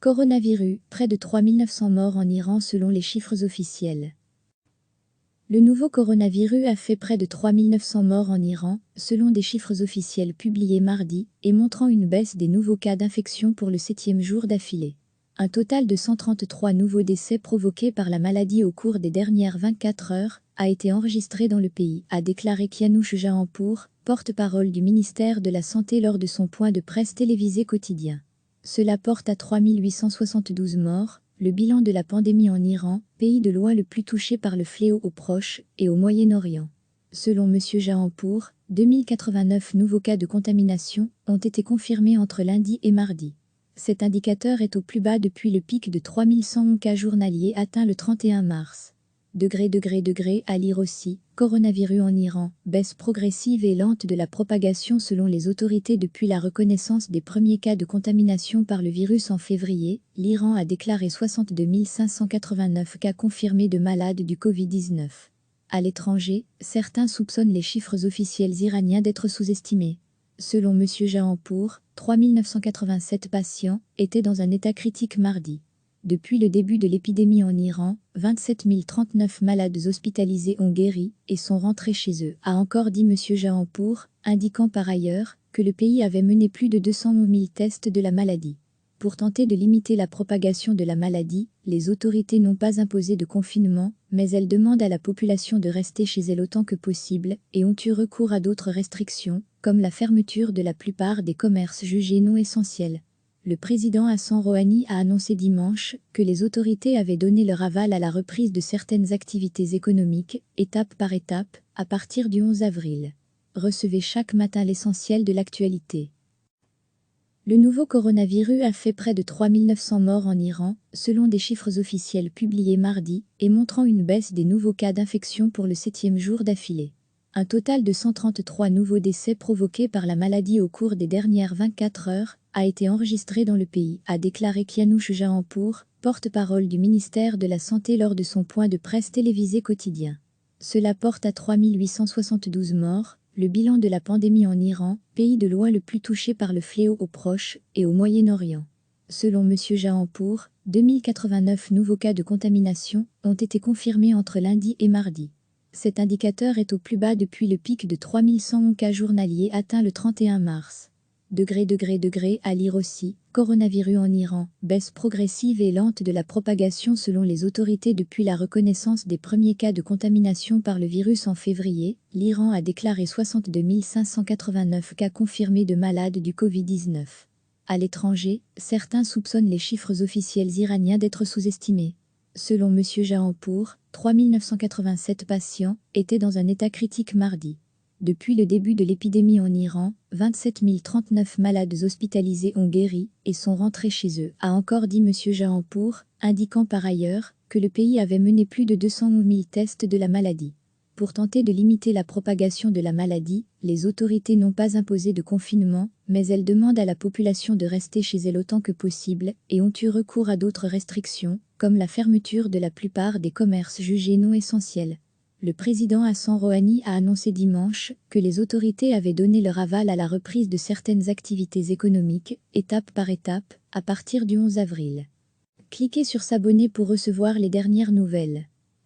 Coronavirus, près de 3900 morts en Iran selon les chiffres officiels. Le nouveau coronavirus a fait près de 3900 morts en Iran, selon des chiffres officiels publiés mardi, et montrant une baisse des nouveaux cas d'infection pour le 7e jour d'affilée. Un total de 133 nouveaux décès provoqués par la maladie au cours des dernières 24 heures a été enregistré dans le pays, a déclaré Kianouch Jahanpour, porte-parole du ministère de la Santé lors de son point de presse télévisé quotidien. Cela porte à 3872 morts, le bilan de la pandémie en Iran, pays de loin le plus touché par le fléau au Proche et au Moyen-Orient. Selon M. Jahanpour, 2089 nouveaux cas de contamination ont été confirmés entre lundi et mardi. Cet indicateur est au plus bas depuis le pic de 3111 cas journaliers atteint le 31 mars. À lire aussi, coronavirus en Iran, baisse progressive et lente de la propagation selon les autorités depuis la reconnaissance des premiers cas de contamination par le virus en février, l'Iran a déclaré 62 589 cas confirmés de malades du Covid-19. À l'étranger, certains soupçonnent les chiffres officiels iraniens d'être sous-estimés. Selon M. Jahanpour, 3987 patients étaient dans un état critique mardi. Depuis le début de l'épidémie en Iran, 27 039 malades hospitalisés ont guéri et sont rentrés chez eux, a encore dit M. Jahanpour, indiquant par ailleurs que le pays avait mené plus de 211 000 tests de la maladie. Pour tenter de limiter la propagation de la maladie, les autorités n'ont pas imposé de confinement, mais elles demandent à la population de rester chez elle autant que possible et ont eu recours à d'autres restrictions, comme la fermeture de la plupart des commerces jugés non essentiels. Le président Hassan Rouhani a annoncé dimanche que les autorités avaient donné leur aval à la reprise de certaines activités économiques, étape par étape, à partir du 11 avril. Recevez chaque matin l'essentiel de l'actualité. Le nouveau coronavirus a fait près de 3900 morts en Iran, selon des chiffres officiels publiés mardi, et montrant une baisse des nouveaux cas d'infection pour le 7e jour d'affilée. Un total de 133 nouveaux décès provoqués par la maladie au cours des dernières 24 heures a été enregistré dans le pays, a déclaré Kianouch Jahanpour, porte-parole du ministère de la Santé lors de son point de presse télévisé quotidien. Cela porte à 3872 morts, le bilan de la pandémie en Iran, pays de loin le plus touché par le fléau au Proche et au Moyen-Orient. Selon M. Jahanpour, 2089 nouveaux cas de contamination ont été confirmés entre lundi et mardi. Cet indicateur est au plus bas depuis le pic de 3111 cas journaliers atteint le 31 mars. À lire aussi, coronavirus en Iran, baisse progressive et lente de la propagation selon les autorités depuis la reconnaissance des premiers cas de contamination par le virus en février, l'Iran a déclaré 62 589 cas confirmés de malades du Covid-19. À l'étranger, certains soupçonnent les chiffres officiels iraniens d'être sous-estimés. Selon M. Jahanpour, 3987 patients étaient dans un état critique mardi. Depuis le début de l'épidémie en Iran, 27 039 malades hospitalisés ont guéri et sont rentrés chez eux, a encore dit M. Jahanpour, indiquant par ailleurs que le pays avait mené plus de 211 000 tests de la maladie. Pour tenter de limiter la propagation de la maladie, les autorités n'ont pas imposé de confinement, mais elles demandent à la population de rester chez elle autant que possible et ont eu recours à d'autres restrictions, comme la fermeture de la plupart des commerces jugés non essentiels. Le président Hassan Rouhani a annoncé dimanche que les autorités avaient donné leur aval à la reprise de certaines activités économiques, étape par étape, à partir du 11 avril. Cliquez sur s'abonner pour recevoir les dernières nouvelles.